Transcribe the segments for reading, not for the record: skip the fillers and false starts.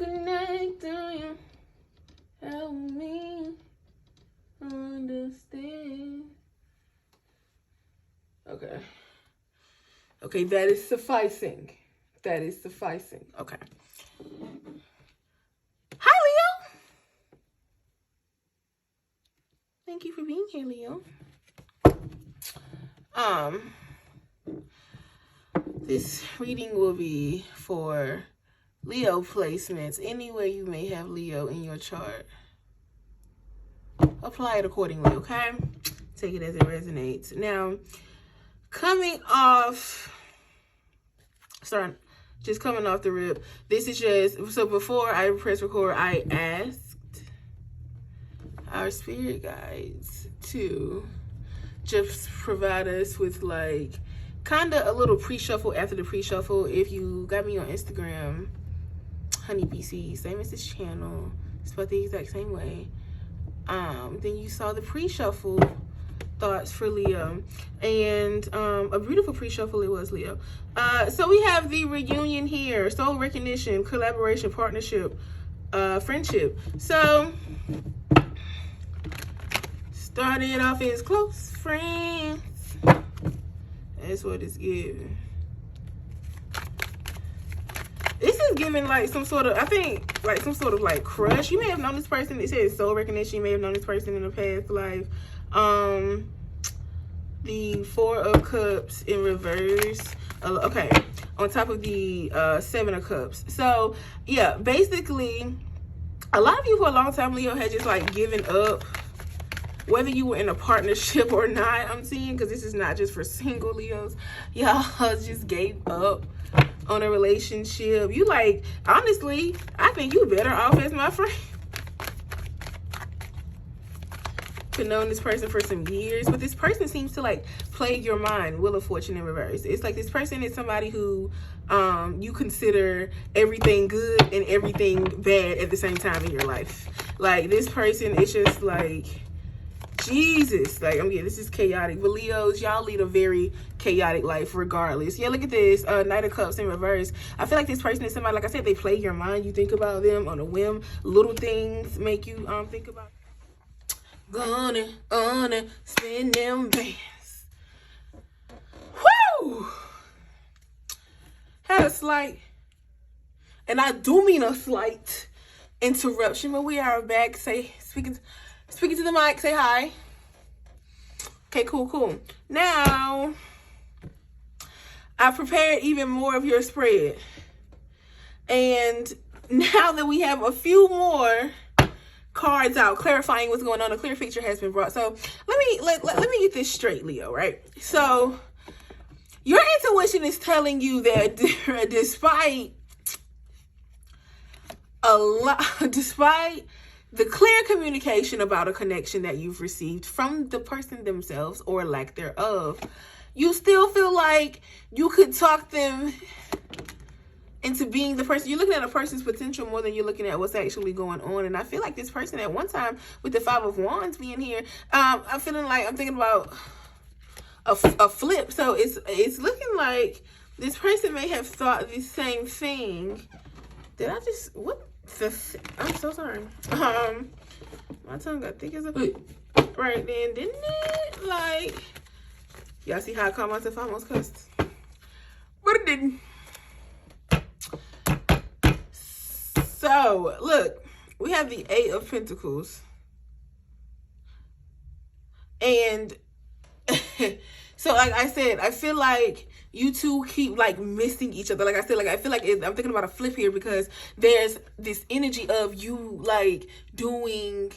connect, do you help me understand? Okay. Okay, that is sufficing. That is sufficing. Okay. Hi, Leo. Thank you for being here, Leo. This reading will be for Leo placements. Anywhere you may have Leo in your chart, apply it accordingly, okay? Take it as it resonates. Now, coming off the rip, this is just, so before I press record, I asked our spirit guides to just provide us with like kind of a little pre-shuffle after the pre-shuffle. If you got me on Instagram, Honey BC, same as this channel, spelled the exact same way, then you saw the pre-shuffle thoughts for Leo, and a beautiful pre-shuffle it was, Leo. So we have the reunion here, soul recognition, collaboration, partnership, friendship. So started off as close friends. That's what it's giving. This is giving like some sort of, I think, like some sort of like crush. You may have known this person. It says soul recognition. You may have known this person in a past life. The Four of Cups in reverse. Okay, on top of the Seven of Cups. So yeah, basically, a lot of you for a long time, Leo, had just like given up. Whether you were in a partnership or not, I'm seeing, because this is not just for single Leos. Y'all just gave up on a relationship. You like, honestly, I think you better off as my friend. Could known this person for some years, but this person seems to like plague your mind. Wheel of Fortune in reverse. It's like this person is somebody who you consider everything good and everything bad at the same time in your life. Like this person is just like, Jesus, like, this is chaotic. But Leos, y'all lead a very chaotic life regardless. Yeah, look at this, Knight of Cups in reverse. I feel like this person is somebody, like I said, they play your mind. You think about them on a whim. Little things make you think about. Gonna spend them bands. Woo! Had a slight, and I do mean a slight interruption, but we are back. Speaking to the mic, say hi. Okay, cool. Now, I prepared even more of your spread. And now that we have a few more cards out clarifying what's going on, a clear picture has been brought. So let me get this straight, Leo, right? So your intuition is telling you that despite the clear communication about a connection that you've received from the person themselves or lack thereof, you still feel like you could talk them into being the person. You're looking at a person's potential more than you're looking at what's actually going on. And I feel like this person at one time, with the Five of Wands being here, I'm thinking about a flip. So it's looking like this person may have thought the same thing. I'm so sorry. My tongue got thick as a right then, didn't it? Like, y'all see how I caught myself? I almost cussed, but it didn't. So look, we have the Eight of Pentacles, and so like I said, I feel like you two keep like missing each other. Like I said, like I feel like I'm thinking about a flip here, because there's this energy of you like doing,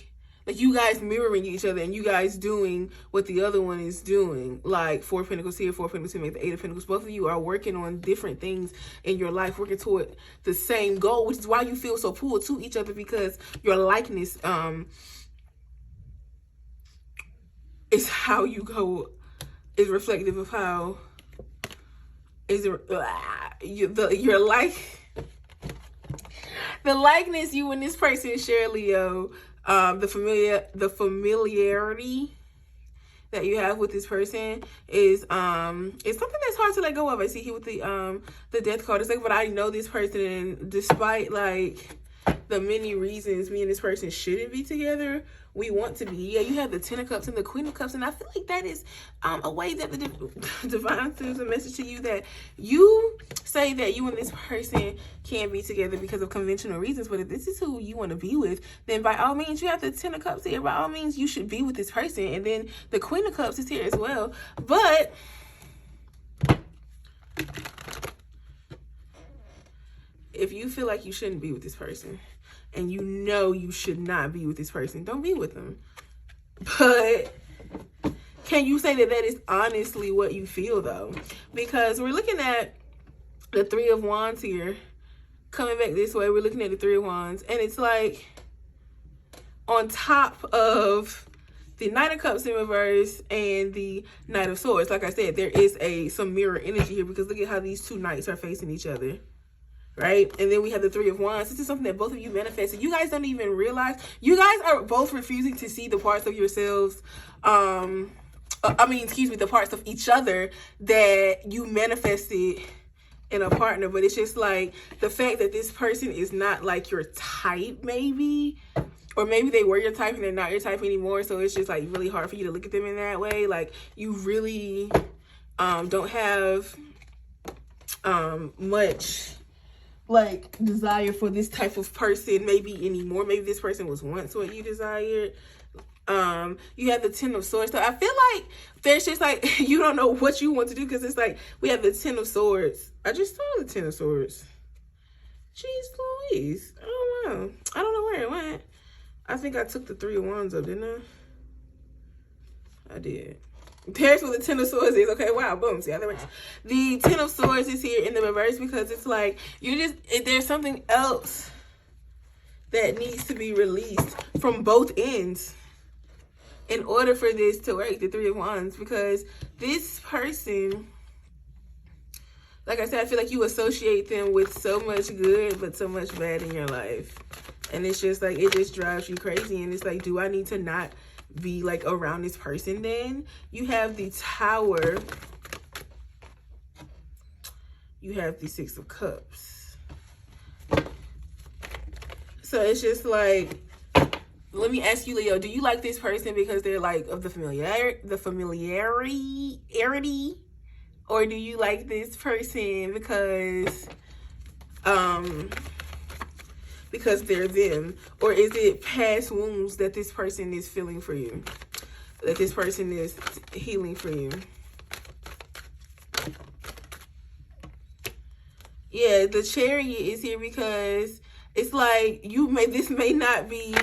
like you guys mirroring each other and you guys doing what the other one is doing. Like Four of Pentacles here, Four of Pentacles here, make the Eight of Pentacles. Both of you are working on different things in your life, working toward the same goal, which is why you feel so pulled to each other, because your likeness is how you go, is reflective of how your the likeness you and this person share, Leo. The familiarity that you have with this person is something that's hard to let go of. I see here with the Death card. It's like, but I know this person, and despite like the many reasons me and this person shouldn't be together, we want to be. Yeah, you have the Ten of Cups and the Queen of Cups, and I feel like that is a way that the divine sends a message to you that you say that you and this person can't be together because of conventional reasons. But if this is who you want to be with, then by all means, you have the Ten of Cups here. By all means, you should be with this person. And then the Queen of Cups is here as well. But if you feel like you shouldn't be with this person, and you know you should not be with this person, don't be with them. But can you say that that is honestly what you feel, though? Because we're looking at the Three of Wands here. Coming back this way, we're looking at the Three of Wands. And it's like on top of the Knight of Cups in reverse and the Knight of Swords. Like I said, there is some mirror energy here, because look at how these two knights are facing each other. Right? And then we have the Three of Wands. This is something that both of you manifested. You guys don't even realize. You guys are both refusing to see the parts of yourselves. The parts of each other that you manifested in a partner. But it's just like the fact that this person is not like your type, maybe. Or maybe they were your type and they're not your type anymore. So it's just like really hard for you to look at them in that way. Like you really don't have much like desire for this type of person maybe anymore. Maybe this person was once what you desired. You have the Ten of Swords. So I feel like there's just like you don't know what you want to do, because it's like we have the Ten of Swords. I just saw the Ten of Swords. Jeez Louise. I don't know. I don't know where it went. I think I took the Three of Wands up, didn't I? I did. There's what the Ten of Swords is. Okay, wow, boom. See how that works. The Ten of Swords is here in the reverse, because it's like there's something else that needs to be released from both ends in order for this to work, the Three of Wands. Because this person, like I said, I feel like you associate them with so much good but so much bad in your life. And it's just like, it just drives you crazy. And it's like, do I need to not be like around this person then? You have the Tower. You have the Six of Cups. So it's just like, let me ask you, Leo, do you like this person because they're like of the familiarity? Or do you like this person because they're them? Or is it past wounds that this person is feeling for you? That this person is healing for you? Yeah, the Chariot is here because it's like this may not be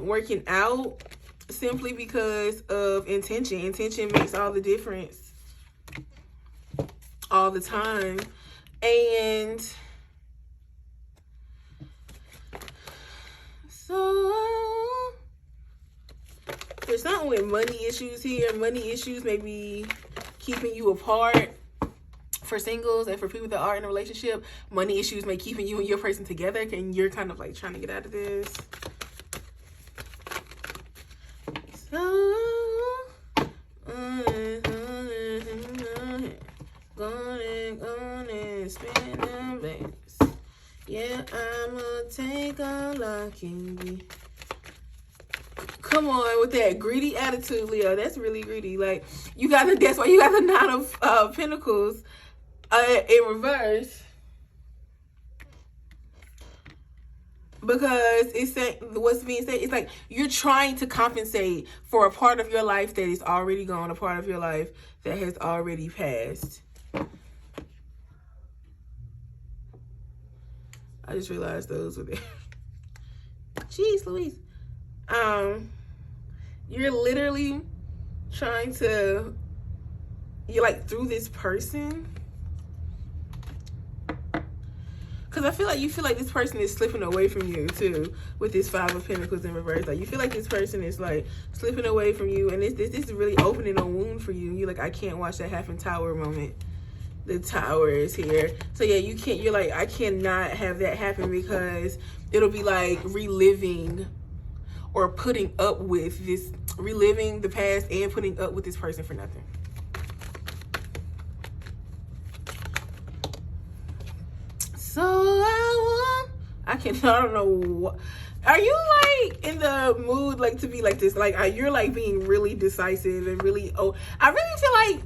working out simply because of intention. Intention makes all the difference all the time. And so there's something with money issues here. Money issues may be keeping you apart. For singles and for people that are in a relationship, money issues may keeping you and your person together, and you're kind of like trying to get out of this. So, gonna spend the banks. Yeah, I'ma take all I can be. Come on with that greedy attitude, Leo. That's really greedy. Like that's why you got the Nine of Pentacles in reverse. Because it's saying, what's being said, it's like you're trying to compensate for a part of your life that is already gone, a part of your life that has already passed. I just realized those were there. Jeez Louise. You're literally trying to, you're like through this person. Because I feel like you feel like this person is slipping away from you too with this Five of Pentacles in reverse. Like you feel like this person is like slipping away from you, and this is really opening a wound for you. You're like, I can't watch that happen. Tower moment. The Tower is here. So yeah, you can't, you're like, I cannot have that happen, because it'll be like reliving or putting up with this, reliving the past and putting up with this person for nothing. So I I don't know what. Are you like in the mood like to be like this? Like you're like being really decisive and really, I really feel like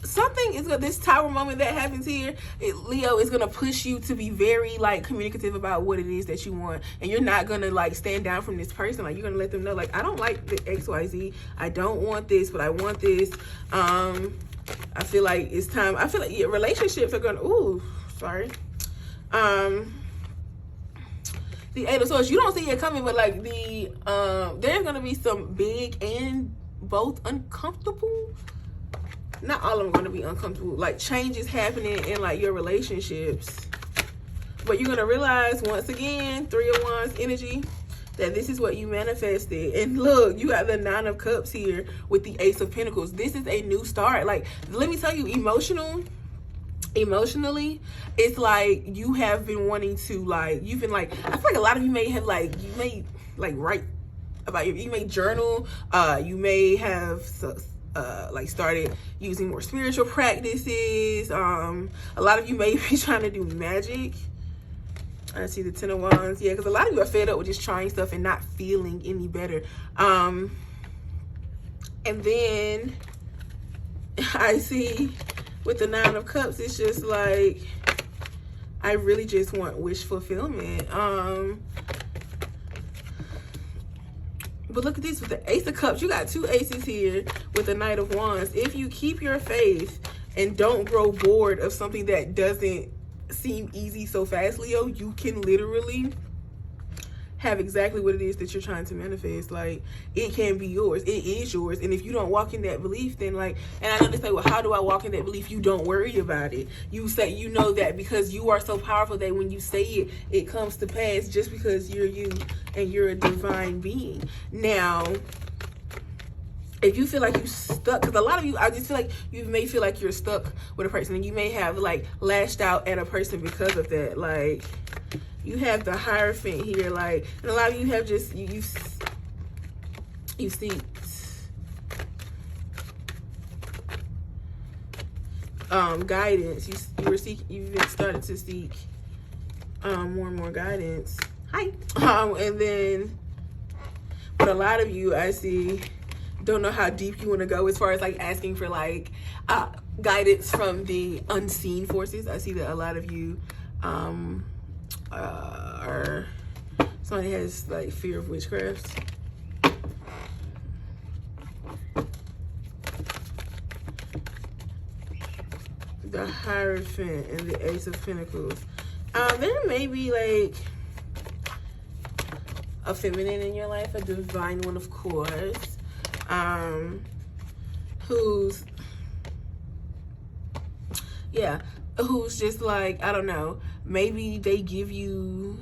something is gonna, this tower moment that happens here, Leo, is gonna push you to be very like communicative about what it is that you want, and you're not gonna like stand down from this person. Like you're gonna let them know, like, I don't like the XYZ, I don't want this, but I want this. I feel like it's time. I feel like relationships are gonna, the Eight of Swords, you don't see it coming, but like there's gonna be some big and both uncomfortable, not all of them are gonna be uncomfortable, like changes happening in like your relationships. But you're gonna realize once again, 3 of Wands energy, that this is what you manifested. And look, you got the 9 of Cups here with the Ace of Pentacles. This is a new start. Like, let me tell you, emotionally, it's like you have been wanting to, like, you've been like, I feel like a lot of you may have like, you may like write about you may journal, you may have like started using more spiritual practices. A lot of you may be trying to do magic. I see the 10 of Wands. Yeah, because a lot of you are fed up with just trying stuff and not feeling any better. And then I see with the 9 of Cups, it's just like, I really just want wish fulfillment. But look at this with the Ace of Cups. You got 2 aces here with the Knight of Wands. If you keep your faith and don't grow bored of something that doesn't seem easy so fast, Leo, you can literally have exactly what it is that you're trying to manifest. Like, it can be yours. It is yours. And if you don't walk in that belief, then like, and I know they say, well, how do I walk in that belief? You don't worry about it. You say, you know that because you are so powerful that when you say it, it comes to pass, just because you're you and you're a divine being. Now, if you feel like you're stuck, because a lot of you, I just feel like you may feel like you're stuck with a person, and you may have like lashed out at a person because of that. Like, you have the Hierophant here, like, and a lot of you have just you seek guidance. You've been started to seek more and more guidance. Hi. And then, but a lot of you, I see, don't know how deep you want to go as far as like asking for like guidance from the unseen forces. I see that a lot of you or somebody has like fear of witchcraft. The Hierophant and the Ace of Pentacles. There may be like a feminine in your life, a divine one, of course, who's just like, I don't know, maybe they give you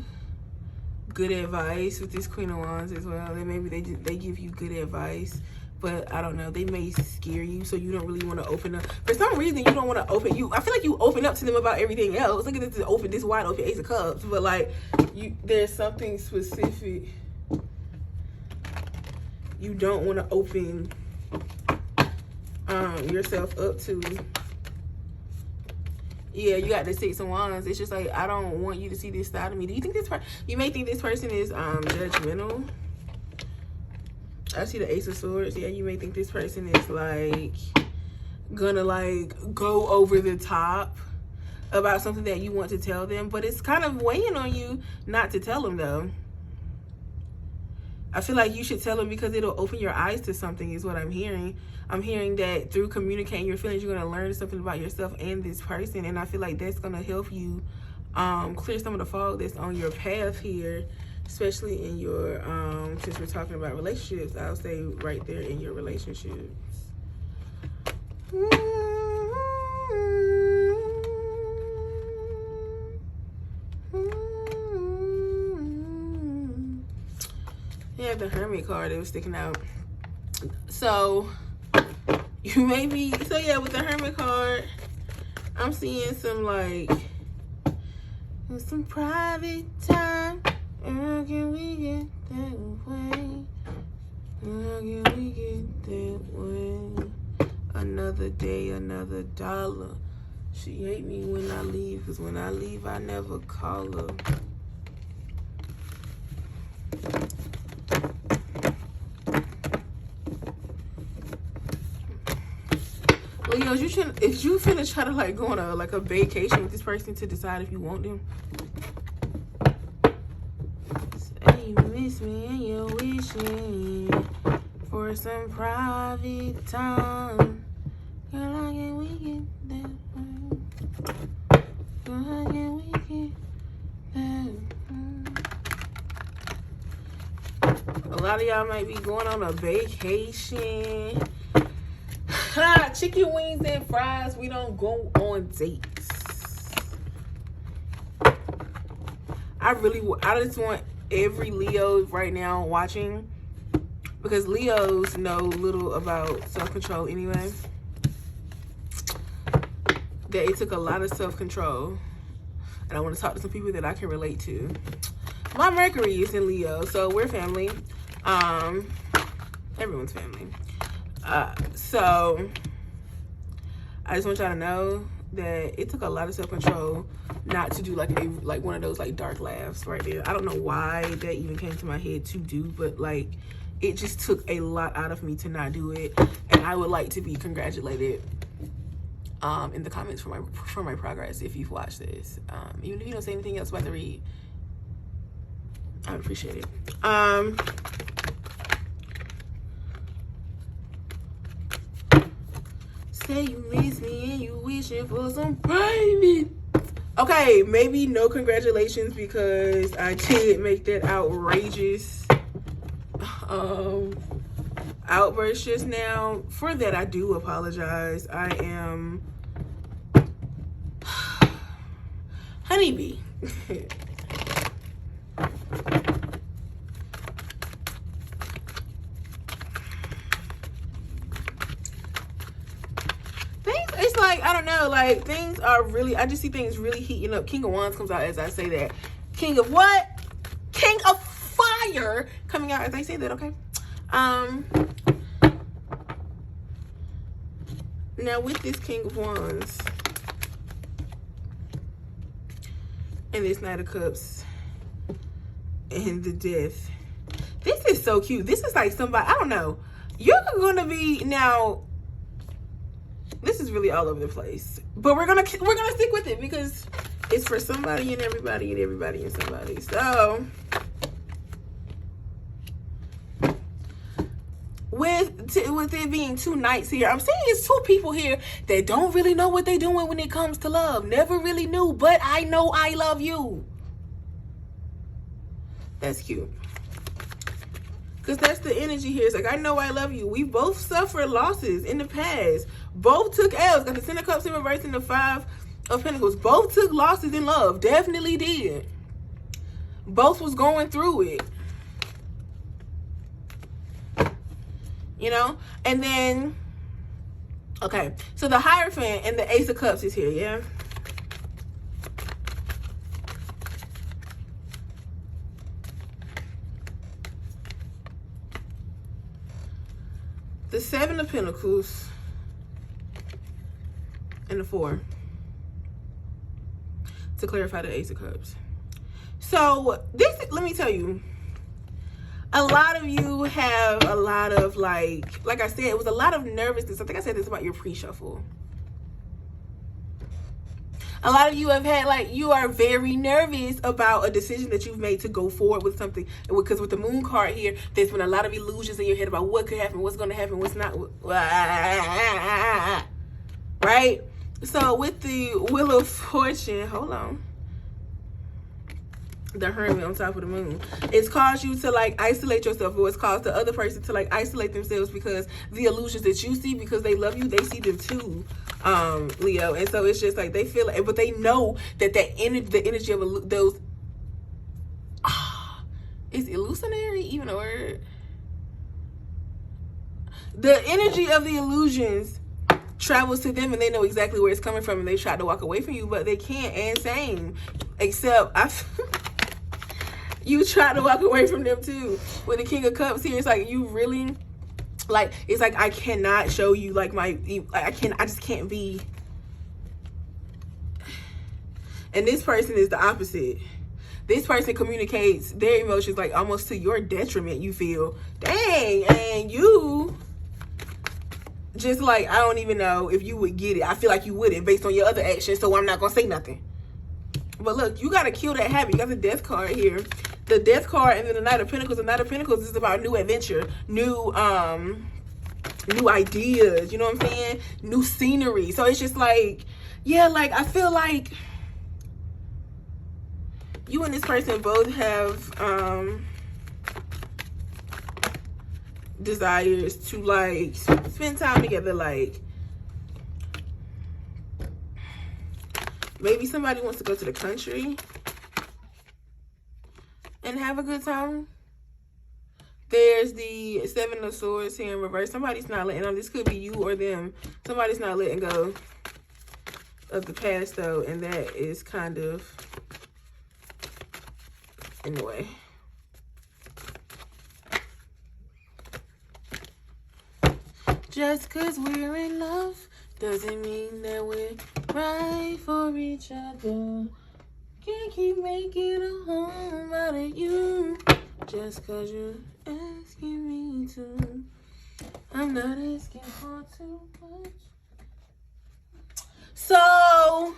good advice with this Queen of Wands as well. And maybe they give you good advice, but I don't know, they may scare you, so you don't really want to open up. For some reason, you don't want to open. I feel like you open up to them about everything else. Look at this wide open Ace of Cups, but like there's something specific you don't want to open yourself up to. Yeah, you got the 6 of Wands. It's just like, I don't want you to see this side of me. Do you think this person, you may think this person is judgmental. I see the Ace of Swords. Yeah, you may think this person is like gonna like go over the top about something that you want to tell them, but it's kind of weighing on you not to tell them though. I feel like you should tell them because it'll open your eyes to something, is what I'm hearing. I'm hearing that through communicating your feelings, you're going to learn something about yourself and this person. And I feel like that's going to help you clear some of the fog that's on your path here, especially in your, since we're talking about relationships, I'll say right there in your relationships. Yeah, the Hermit card that was sticking out. So you may be, so yeah, with the Hermit card, I'm seeing some like some private time. How can we get that way? How can we get that way? Another day, another dollar. She hate me when I leave, because when I leave, I never call her. Leos, if you finna try to like go on a vacation with this person to decide if you want them. Say you miss me and you're wishing for some private time. Girl, I can we get that way. Girl, I can we get that way. A lot of y'all might be going on a vacation. Chicken wings and fries. We don't go on dates. I just want every Leo right now watching, because Leos know little about self-control anyway, that it took a lot of self-control, and I want to talk to some people that I can relate to. My Mercury is in Leo, so we're family. Everyone's family. So I just want y'all to know that it took a lot of self-control not to do like one of those like dark laughs right there. I don't know why that even came to my head to do, but like it just took a lot out of me to not do it, and I would like to be congratulated in the comments for my progress if you've watched this. Even if you don't say anything else about the read, I would appreciate it. Say you miss me and you wishing for some private. Okay, maybe no congratulations because I did make that outrageous outburst just now. For that, I do apologize. I am honeybee. It's like, I don't know, like things are really, I just see things really heating up. King of Wands comes out as I say that. King of what? King of Fire coming out as I say that, okay? Now with this King of Wands and this Knight of Cups and the Death, this is so cute. This is like somebody, I don't know, you're gonna be, now this is really all over the place, but we're gonna stick with it because it's for somebody and everybody and everybody and somebody. So with it being two knights here, I'm saying it's two people here that don't really know what they're doing when it comes to love. Never really knew, but I know I love you. That's cute. Because that's the energy here. It's like, I know I love you. We both suffered losses in the past. Both took L's. Got the Ten of Cups in reverse and the Five of Pentacles. Both took losses in love. Definitely did. Both was going through it. You know? And then, okay. So the Hierophant and the Ace of Cups is here, yeah? The Seven of Pentacles and the Four to clarify the Ace of Cups. So this, let me tell you, a lot of you have a lot of like I said, it was a lot of nervousness. I think I said this about your pre-shuffle. A lot of you have had, like, you are very nervous about a decision that you've made to go forward with something. Because with the Moon card here, there's been a lot of illusions in your head about what could happen, what's going to happen, what's not. Right? So with the Wheel of Fortune, hold on. The Hermit on top of the Moon. It's caused you to like isolate yourself, or it's caused the other person to like isolate themselves because the illusions that you see, because they love you, they see them too, Leo. And so it's just like they feel it, but they know that the energy of those is illusionary even a word? The energy of the illusions travels to them, and they know exactly where it's coming from, and they try to walk away from you, but they can't. And same, except you try to walk away from them too. With the King of Cups here, it's like you really, like, it's like I cannot show you like I just can't be. And this person is the opposite. this person communicates their emotions like almost to your detriment. You feel, dang, and you just like, I don't even know if you would get it. I feel like you wouldn't based on your other actions, so I'm not gonna say nothing. But look, you gotta kill that habit. You got the Death card here, the Death card, and then the Knight of Pentacles. The Knight of Pentacles is about new adventure, new ideas, you know what I'm saying? New scenery. So it's just like, yeah, like I feel like you and this person both have desires to like spend time together. Like maybe somebody wants to go to the country and have a good time. There's the Seven of Swords here in reverse. Somebody's not letting go. This could be you or them. Somebody's not letting go of the past though, and that is kind of in the way. Just cause we're in love doesn't mean that we're right for each other. Can't keep making a home out of you just cause you're asking me to. I'm not asking for too much. So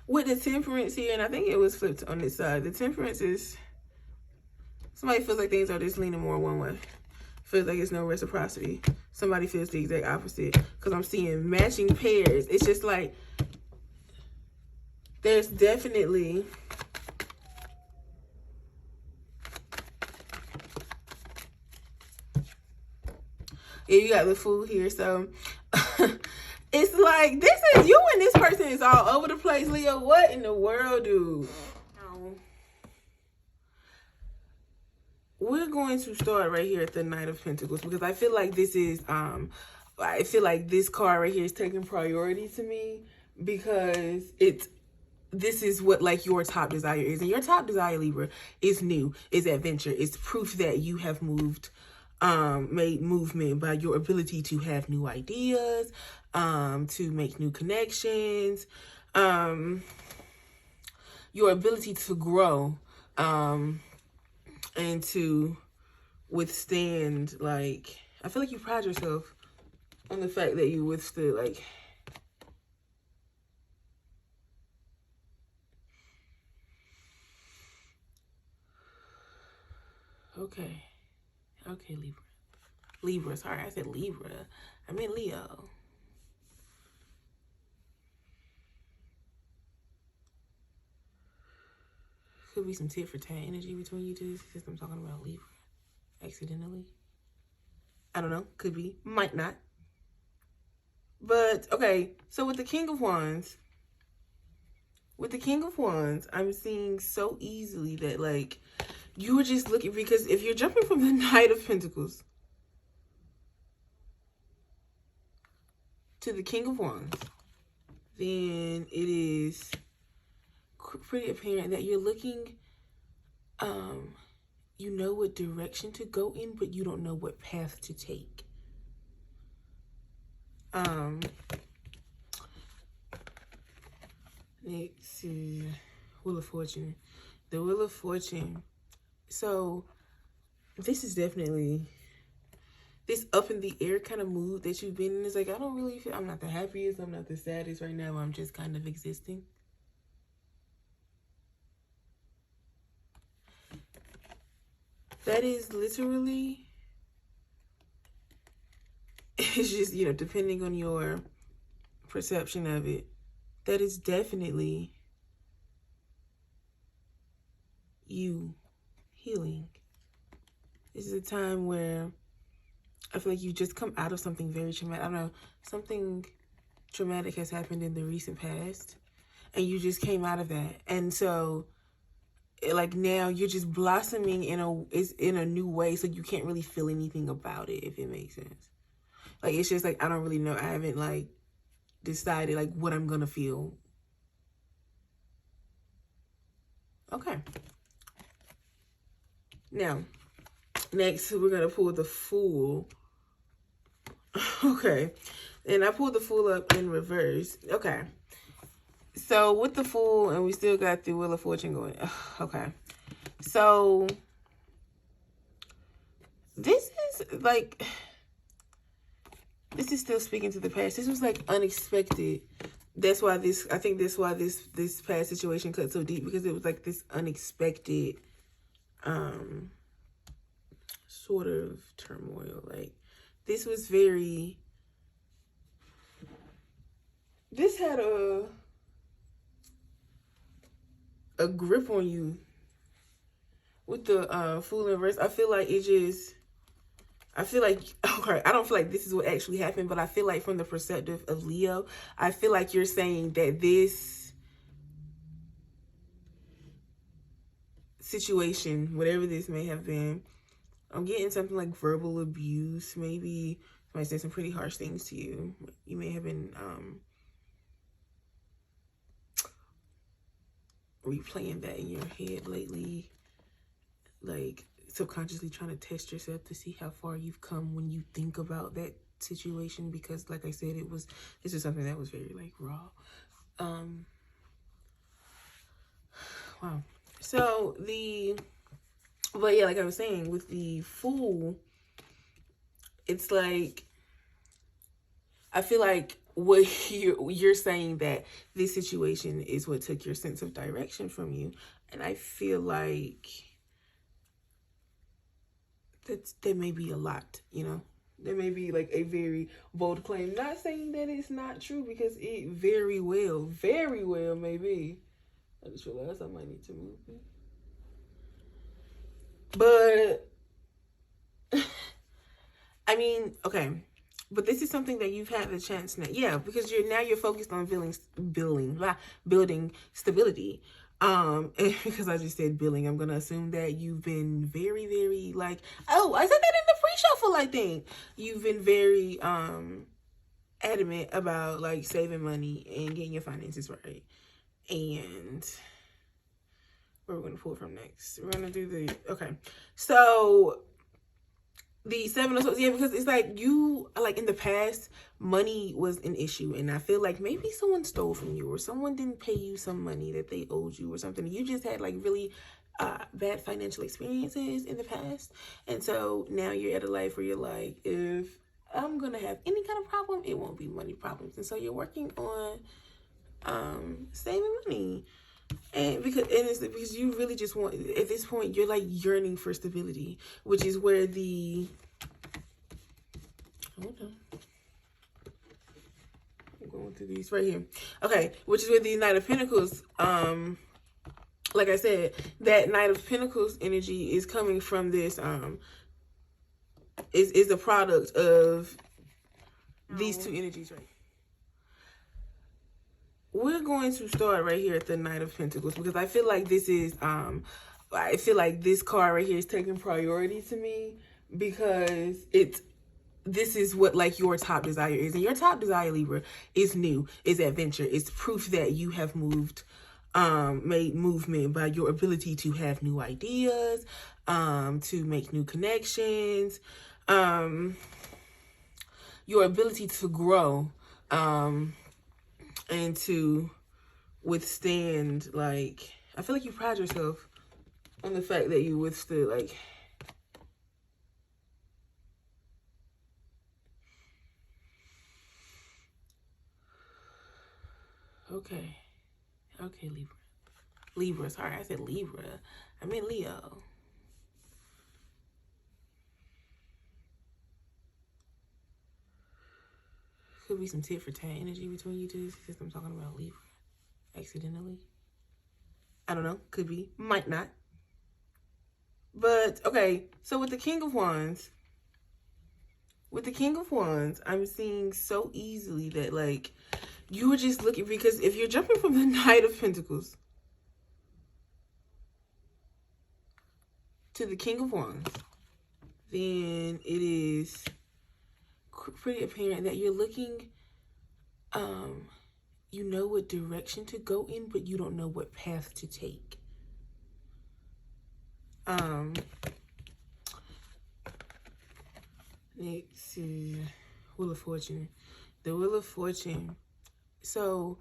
with the Temperance here, and I think it was flipped on this side, the Temperance is somebody feels like things are just leaning more one way. Feels like it's no reciprocity. Somebody feels the exact opposite because I'm seeing matching pairs. It's just like there's definitely you got the Fool here. So it's like this is you and this person is all over the place, Leo. What in the world, dude? We're going to start right here at the Knight of Pentacles because I feel like this is I feel like this card right here is taking priority to me because this is what like your top desire is, and your top desire, Libra, is new, is adventure, it's proof that you have moved, made movement by your ability to have new ideas, to make new connections, your ability to grow, and to withstand, like, I feel like you pride yourself on the fact that you withstood, like, okay, Libra, sorry, I said Libra, I meant Leo. Could be some tit for tat energy between you two because I'm talking about Libra accidentally. I don't know. Could be. Might not. But, okay. So with the King of Wands, I'm seeing so easily that, like, you were just looking, because if you're jumping from the Knight of Pentacles to the King of Wands, then it is pretty apparent that you're looking, you know what direction to go in, but you don't know what path to take. Next is Wheel of Fortune. The Wheel of Fortune. So this is definitely this up in the air kind of mood that you've been in. It's like, I don't really feel, I'm not the happiest, I'm not the saddest right now. I'm just kind of existing. That is literally, it's just, you know, depending on your perception of it, that is definitely you healing. This is a time where I feel like you just come out of something very traumatic. I don't know, something traumatic has happened in the recent past, and you just came out of that. And so, like, now you're just blossoming in a new way, so you can't really feel anything about it, if it makes sense. Like, it's just like, I don't really know. I haven't, like, decided, like, what I'm gonna feel. Okay. Now, next, we're gonna pull the Fool. Okay. And I pulled the Fool up in reverse. Okay. So with the Fool, and we still got the Wheel of Fortune going. Okay. So this is like, this is still speaking to the past. This was like unexpected. That's why this, I think that's why this past situation cut so deep, because it was like this unexpected sort of turmoil. Like, this was very, this had a grip on you with the Fool in reverse. I feel like okay, I don't feel like this is what actually happened, but I feel like from the perspective of Leo, I feel like you're saying that this situation, whatever this may have been, I'm getting something like verbal abuse. Maybe somebody said some pretty harsh things to you. You may have been replaying that in your head lately, like subconsciously trying to test yourself to see how far you've come when you think about that situation, because like I said, this is something that was very like raw. Wow. So but yeah, like I was saying, with the Fool, it's like, I feel like what you're saying, that this situation is what took your sense of direction from you, and I feel like that may be a lot, you know. There may be like a very bold claim. Not saying that it's not true, because it very well may be. I just realized I might need to move it. But I mean, okay. But this is something that you've had the chance now. Yeah, because you're focused on building stability. And because I just said billing, I'm gonna assume that you've been very, very like, oh, I said that in the pre-shuffle, I think. You've been very adamant about like saving money and getting your finances right. And where we're gonna pull from next. We're gonna do so the Seven of Swords, yeah, because it's like you, like in the past, money was an issue, and I feel like maybe someone stole from you, or someone didn't pay you some money that they owed you or something. You just had like really bad financial experiences in the past, and so now you're at a life where you're like, if I'm gonna have any kind of problem, it won't be money problems, and so you're working on saving money. And because you really just want, at this point, you're like yearning for stability, which is where hold on, I'm going through these right here. Okay, which is where the Knight of Pentacles, like I said, that Knight of Pentacles energy is coming from this, is a product of these two energies, right? We're going to start right here at the Knight of Pentacles, because I feel like this is, I feel like this card right here is taking priority to me, because this is what like your top desire is. And your top desire, Libra, is new, is adventure. It's proof that you have made movement by your ability to have new ideas, to make new connections, your ability to grow, and to withstand, like, I feel like you pride yourself on the fact that you withstood, like, okay, Libra, sorry, I said Libra, I meant Leo. Could be some tit for tat energy between you two, since I'm talking about Libra accidentally. I don't know, could be, might not. But okay, so with the King of Wands, I'm seeing so easily that like you were just looking, because if you're jumping from the Knight of Pentacles to the King of Wands, then it is pretty apparent that you're looking, you know what direction to go in, but you don't know what path to take. Next is Wheel of Fortune. The Wheel of Fortune. So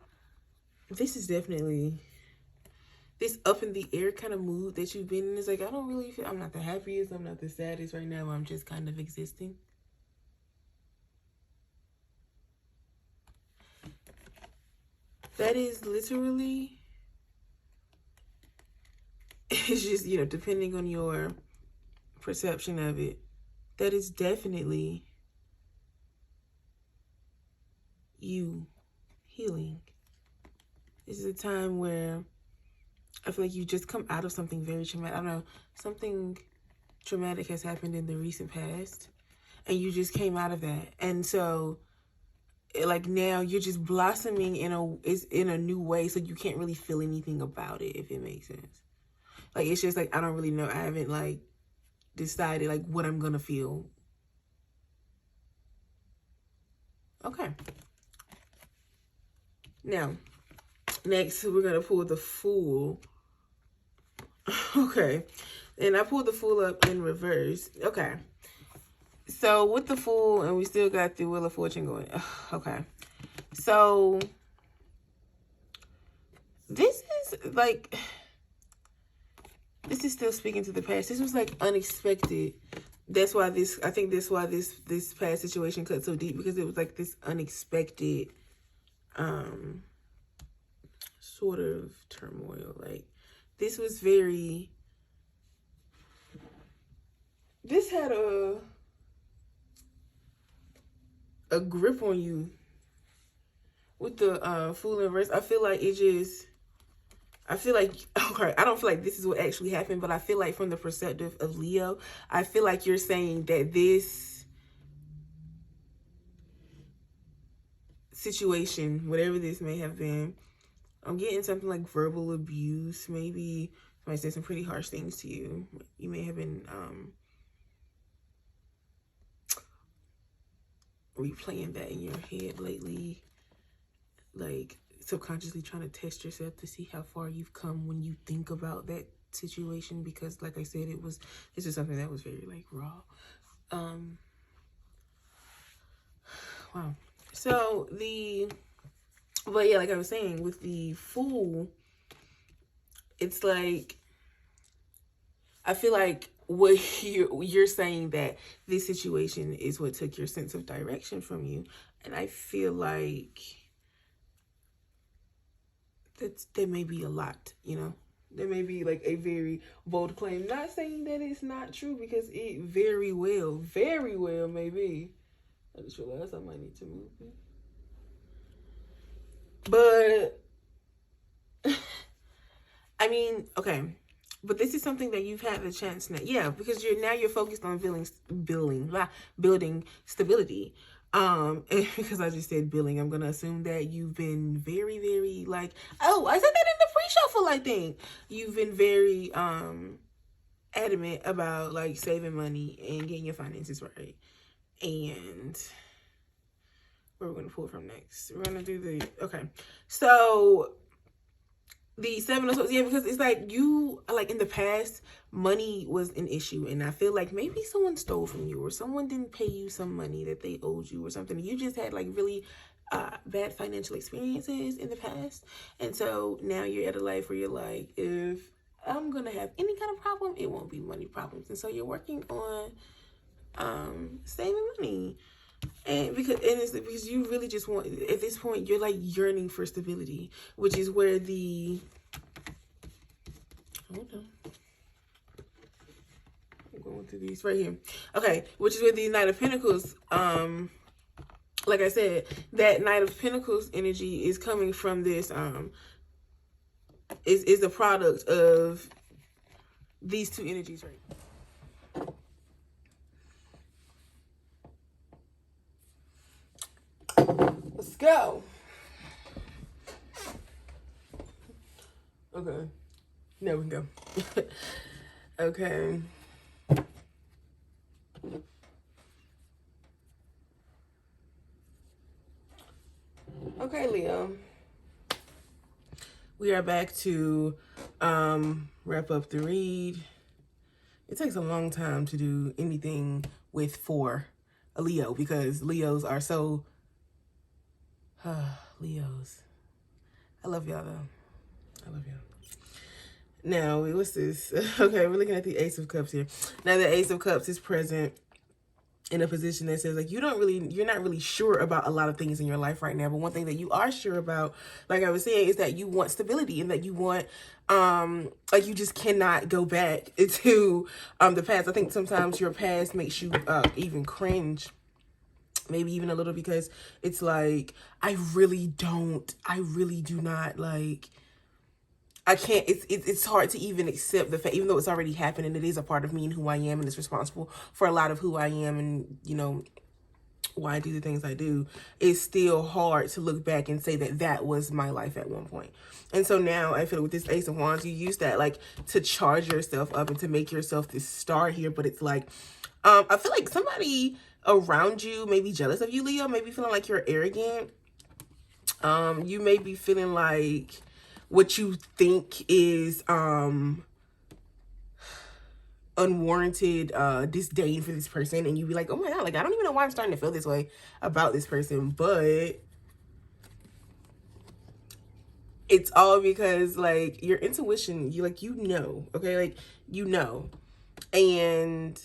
this is definitely this up in the air kind of mood that you've been in. Is like, I don't really feel, I'm not the happiest, I'm not the saddest right now. I'm just kind of existing. That is literally, it's just, you know, depending on your perception of it, that is definitely you healing. This is a time where I feel like you just come out of something very traumatic. I don't know, something traumatic has happened in the recent past, and you just came out of that. And so, like, now you're just blossoming in a new way, so you can't really feel anything about it, if it makes sense. Like, it's just like, I don't really know. I haven't, like, decided, like, what I'm gonna feel. Okay. Now, next, we're gonna pull the Fool. Okay. And I pulled the Fool up in reverse. Okay. So, with the Fool, and we still got the Wheel of Fortune going. Okay. So, this is, like, this is still speaking to the past. This was, like, unexpected. That's why this, I think that's why this past situation cut so deep, because it was, like, this unexpected, sort of turmoil. Like, this was very, this had a grip on you with the Fool in reverse. I feel like it just, I feel like, okay, I don't feel like this is what actually happened, but I feel like from the perspective of Leo, I feel like you're saying that this situation, whatever this may have been, I'm getting something like verbal abuse. Maybe somebody said some pretty harsh things to you. You may have been replaying that in your head lately, like subconsciously trying to test yourself to see how far you've come when you think about that situation, because like I said, this is something that was very like raw. Wow. So but yeah, like I was saying, with the Fool, it's like, I feel like what you're saying, that this situation is what took your sense of direction from you. And I feel like there may be a lot, you know, there may be like a very bold claim. Not saying that it's not true, because it very well may be. I just realized I might need to move it. But I mean, okay. But this is something that you've had the chance now. Yeah, because you're focused on building stability. And because I just said billing, I'm gonna assume that you've been very, very like, oh, I said that in the pre-shuffle, I think. You've been very adamant about like saving money and getting your finances right. And where we're gonna pull from next. We're gonna do okay. So the Seven of Swords, yeah, because it's like you, like in the past, money was an issue, and I feel like maybe someone stole from you, or someone didn't pay you some money that they owed you or something. You just had like really bad financial experiences in the past, and so now you're at a life where you're like, if I'm gonna have any kind of problem, it won't be money problems, and so you're working on saving money. And it's because you really just want, at this point, you're like yearning for stability, which is where hold on, I'm going through these right here. Okay, which is where the Knight of Pentacles, like I said, that Knight of Pentacles energy is coming from this, is a product of these two energies right here. Let's go. Okay. There we go. Okay. Okay, Leo. We are back to wrap up the read. It takes a long time to do anything for a Leo, because Leos are so Leos. I love y'all though. I love y'all. Now, what's this? Okay, we're looking at the Ace of Cups here. Now, the Ace of Cups is present in a position that says, like, you're not really sure about a lot of things in your life right now. But one thing that you are sure about, like I was saying, is that you want stability and that you want, like, you just cannot go back to the past. I think sometimes your past makes you even cringe. Maybe even a little, because it's like, I really do not, like, I can't, it's hard to even accept the fact, even though it's already happened and it is a part of me and who I am and it's responsible for a lot of who I am and, you know, why I do the things I do. It's still hard to look back and say that that was my life at one point. And so now I feel with this Ace of Wands, you use that like to charge yourself up and to make yourself this star here. But it's like, I feel like somebody around you may be jealous of you, Leo, maybe feeling like you're arrogant. You may be feeling like what you think is unwarranted disdain for this person, and you be like, oh my god, like I don't even know why I'm starting to feel this way about this person, but it's all because like your intuition, you like, you know, okay, like you know, and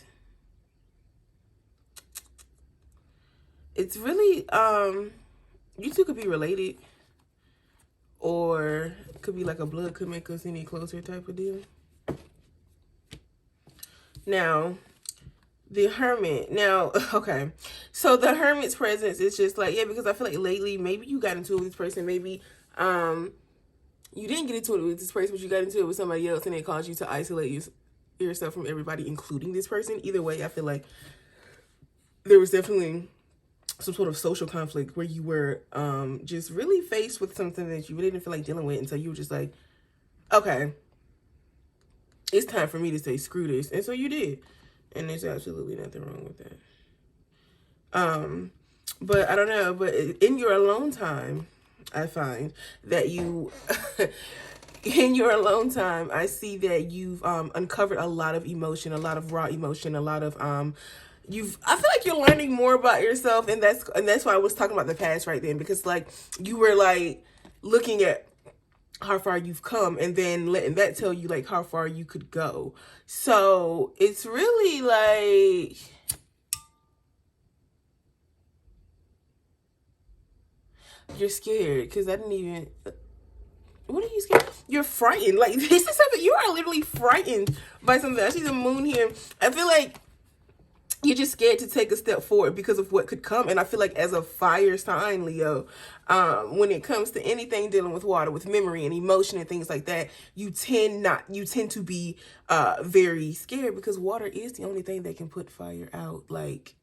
it's really you two could be related, or it could be like a blood could make us any closer type of deal. Now, the Hermit. Now, okay. So the Hermit's presence is just like, yeah, because I feel like lately, maybe you got into it with this person. Maybe you didn't get into it with this person, but you got into it with somebody else and it caused you to isolate yourself from everybody, including this person. Either way, I feel like there was definitely some sort of social conflict where you were just really faced with something that you really didn't feel like dealing with, and so you were just like, okay, it's time for me to say screw this. And so you did, and there's absolutely nothing wrong with that. But I don't know, but in your alone time, I find that you in your alone time, I see that you've uncovered a lot of emotion, a lot of raw emotion, a lot of I feel like you're learning more about yourself, and that's why I was talking about the past right then, because like you were like looking at how far you've come and then letting that tell you like how far you could go. So it's really like you're scared because I didn't even. What are you scared? You're frightened. Like this is something you are literally frightened by something. I see the moon here. I feel like you're just scared to take a step forward because of what could come. And I feel like as a fire sign, Leo, when it comes to anything dealing with water, with memory and emotion and things like that, you tend to be very scared because water is the only thing that can put fire out. Like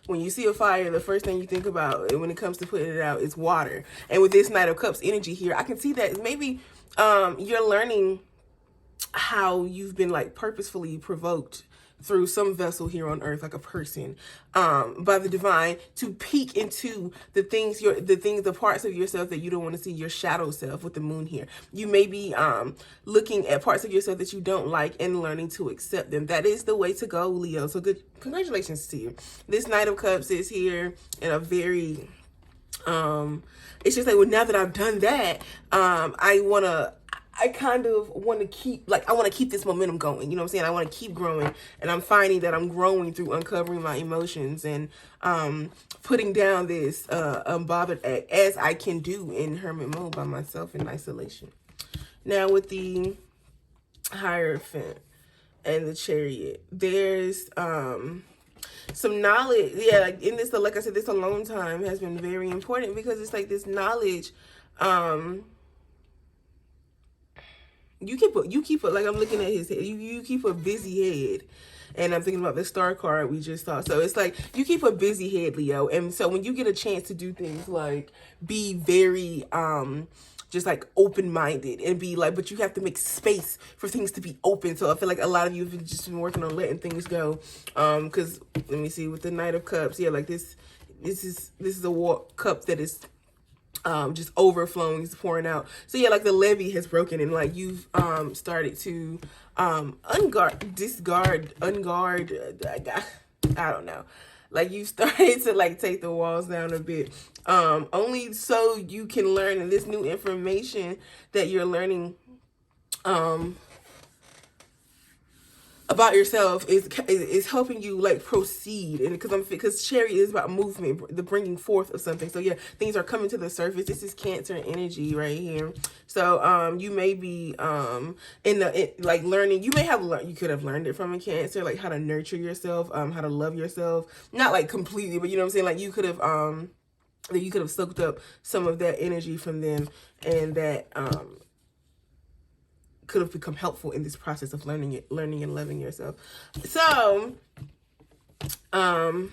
when you see a fire, the first thing you think about when it comes to putting it out is water. And with this Knight of Cups energy here, I can see that maybe you're learning how you've been like purposefully provoked through some vessel here on earth, like a person, by the divine, to peek into the parts of yourself that you don't want to see, your shadow self with the moon here. You may be looking at parts of yourself that you don't like and learning to accept them. That is the way to go, Leo. So good, congratulations to you. This Knight of Cups is here in a very, it's just like, well, now that I've done that, I kind of want to keep, like, I want to keep this momentum going. You know what I'm saying? I want to keep growing. And I'm finding that I'm growing through uncovering my emotions and putting down this unbothered act as I can do in hermit mode by myself in isolation. Now with the Hierophant and the Chariot, there's some knowledge. Yeah, like in this, like I said, this alone time has been very important because it's like this knowledge. You keep like I'm looking at his head. You keep a busy head, and I'm thinking about the star card we just saw. So it's like you keep a busy head, Leo. And so when you get a chance to do things like be very just like open-minded and be like, but you have to make space for things to be open. So I feel like a lot of you have just been working on letting things go. Because let me see, with the Knight of Cups, yeah, like this is a cup that is just overflowing, it's pouring out. So yeah, like the levee has broken and like you've started to unguard, I don't know. Like you started to like take the walls down a bit. Only so you can learn, and this new information that you're learning about yourself is helping you like proceed. And because Chariot is about movement, the bringing forth of something. So yeah, things are coming to the surface. This is Cancer energy right here. So you may be like learning. You could have learned it from a Cancer, like how to nurture yourself, how to love yourself. Not like completely, but you know what I'm saying. Like you could have soaked up some of that energy from them, and that could have become helpful in this process of learning and loving yourself. So, I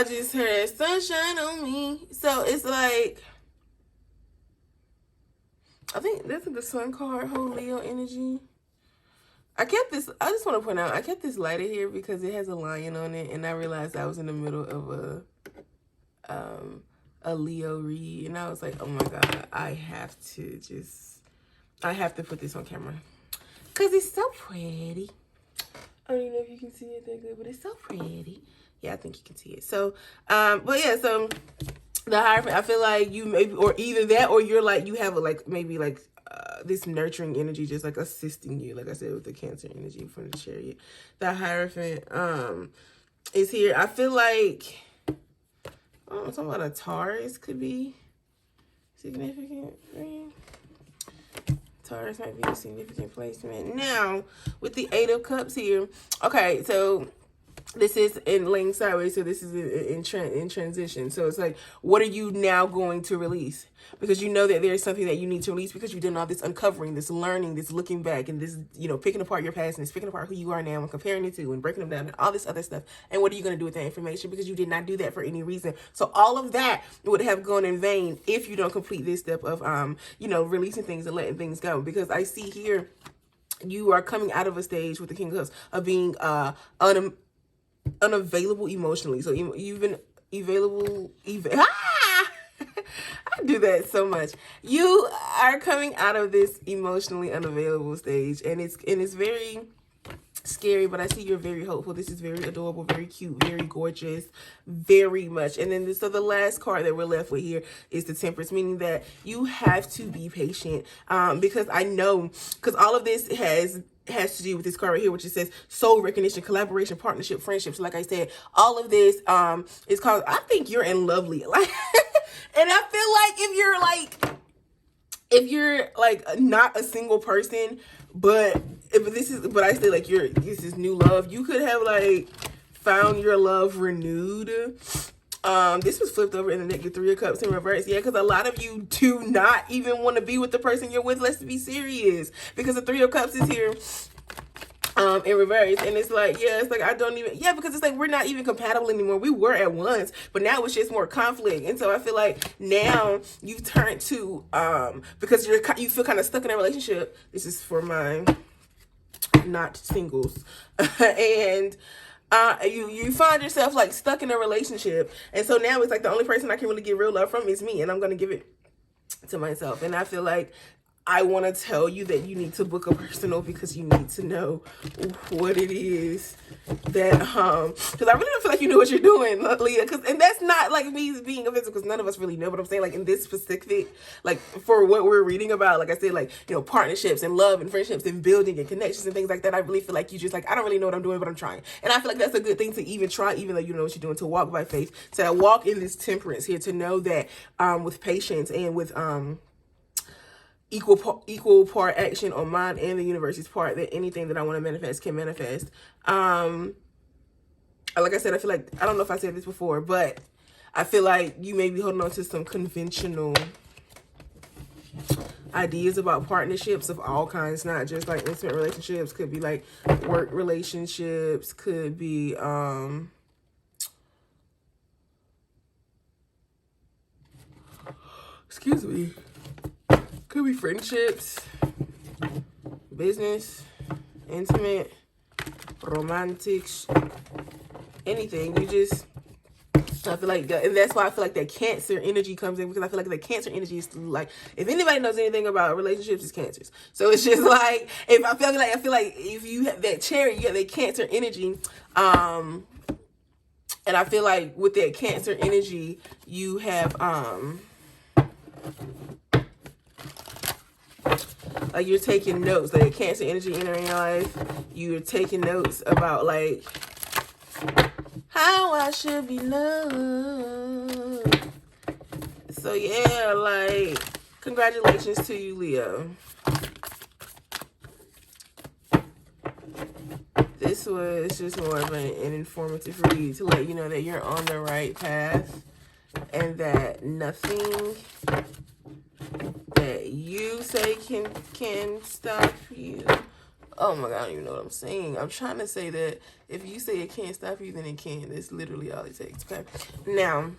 just heard sunshine on me. So it's like, I think this is the Sun card, whole Leo energy. I just want to point out, I kept this lighter here because it has a lion on it, and I realized I was in the middle of a Leo read, and I was like, oh my God, I have to put this on camera because it's so pretty. I don't even know if you can see it that good, but it's so pretty. Yeah, I think you can see it. So, but yeah, so the Hierophant, I feel like you maybe, or either that, or you're like, you have this nurturing energy just like assisting you, like I said, with the Cancer energy from the Chariot. The Hierophant is here. I feel like something about a Taurus could be significant. Taurus might be a significant placement. Now, with the Eight of Cups here, okay, so this is in laying sideways, so this is in transition. So it's like, what are you now going to release? Because you know that there's something that you need to release, because you've done all this uncovering, this learning, this looking back, and this, picking apart your past, and this picking apart who you are now and comparing it to and breaking them down and all this other stuff. And what are you going to do with that information? Because you did not do that for any reason. So all of that would have gone in vain if you don't complete this step of, releasing things and letting things go. Because I see here, you are coming out of a stage with the King of Cups of being unavailable emotionally. So you've been I do that so much. You are coming out of this emotionally unavailable stage, and it's very scary, but I see you're very hopeful. This is very adorable, very cute, very gorgeous, very much. And then so the last card that we're left with here is the Temperance, meaning that you have to be patient, because I know, because all of this has to do with this card right here, which it says soul recognition, collaboration, partnership, friendships. Like I said, all of this is called, I think you're in lovely, like, and I feel like if you're like not a single person, but I say like this is new love, you could have like found your love renewed. This was flipped over in the neck, the Three of Cups in reverse. Yeah, because a lot of you do not even want to be with the person you're with. Let's be serious, because the Three of Cups is here in reverse, and it's like, yeah, it's like I don't even, yeah, because it's like we're not even compatible anymore. We were at once, but now it's just more conflict. And so I feel like now you've turned to because you feel kind of stuck in a relationship. This is for my not singles and you find yourself like stuck in a relationship, and so now it's like the only person I can really get real love from is me, and I'm gonna give it to myself. And I feel like I want to tell you that you need to book a personal, because you need to know what it is that because I really don't feel like you know what you're doing, Leah, and that's not like me being offensive, because none of us really know, but I'm saying like in this specific, like for what we're reading about, like I said, like, partnerships and love and friendships and building and connections and things like that, I really feel like you just like, I don't really know what I'm doing, but I'm trying. And I feel like that's a good thing to even try, even though you know what you're doing, to walk by faith, to walk in this temperance here, to know that with patience and with equal part action on mine and the universe's part, that anything that I want to manifest can manifest. Like I said, I feel like, I don't know if I said this before, but I feel like you may be holding on to some conventional ideas about partnerships of all kinds, not just like intimate relationships. Could be like work relationships, could be excuse me, could be friendships, business, intimate, romantic, anything. You just I feel like that, and that's why I feel like that Cancer energy comes in, because I feel like the Cancer energy is like, if anybody knows anything about relationships, it's Cancers. So it's just like, if I feel like if you have that Chariot, you have that Cancer energy, and I feel like with that Cancer energy, you have like you're taking notes, like Cancer energy entering your life. You're taking notes about like how I should be loved. So yeah, like, congratulations to you, Leo. This was just more of an informative read to let you know that you're on the right path, and that nothing that you say can stop you. Oh my God, I don't even know what I'm saying. I'm trying to say that if you say it can't stop you, then it can. That's literally all it takes, okay? Now,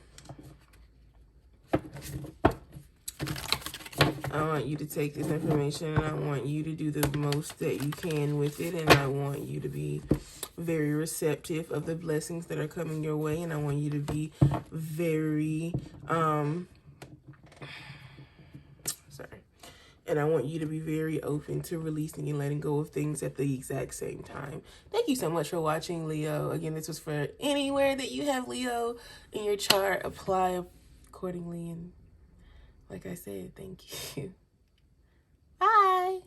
I want you to take this information, and I want you to do the most that you can with it, and I want you to be very receptive of the blessings that are coming your way, and I want you to be very, and I want you to be very open to releasing and letting go of things at the exact same time. Thank you so much for watching, Leo. Again, this was for anywhere that you have Leo in your chart. Apply accordingly. And like I said, thank you. Bye.